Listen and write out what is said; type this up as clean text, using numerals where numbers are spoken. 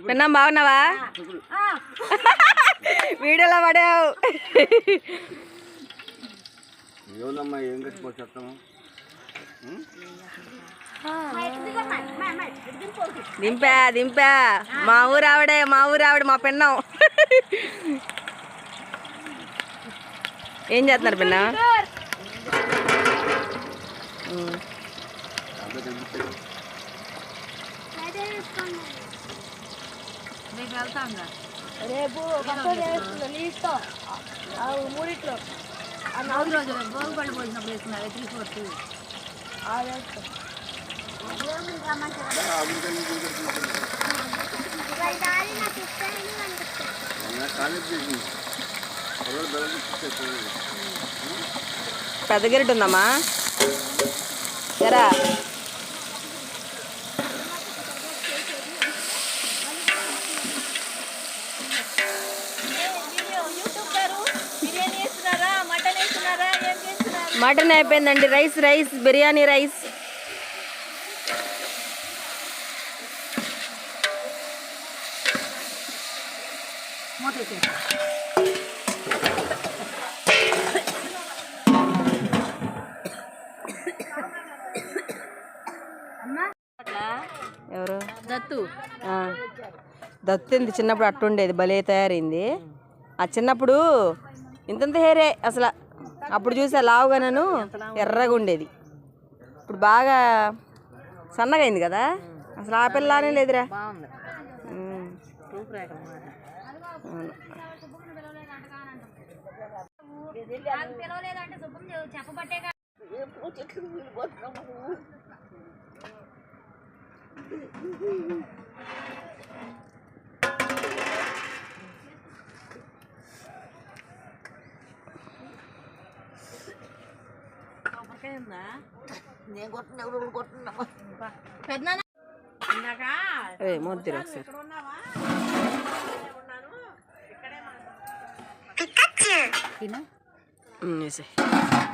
పిన్నం బాగున్నావా? వీడియోలో పడావు. దింపా దింపా మా ఊరావిడే మా పిన్నం. ఏం చేస్తున్నారు పిన్న? రేపు మూడిట్లో 4 రోజులు గోగుపల్లి పోసినప్పుడు వేసుకున్నారు 3/4 పెద్ద గిరెట్ ఉందమ్మా ఎరా. మటన్ అయిపోయిందండి. Rice biryani rice. ఎవరు? దత్తు చిన్నప్పుడు అట్టుండేది, భలే తయారైంది. ఆ చిన్నప్పుడు ఇంతంత హేరే అసలు. అప్పుడు చూసా లావుగా నన్ను ఎర్రగా ఉండేది. ఇప్పుడు బాగా సన్నగా అయింది కదా. అసలు ఆ పిల్లనే లేదురా. మొద్దురు ఒకసారి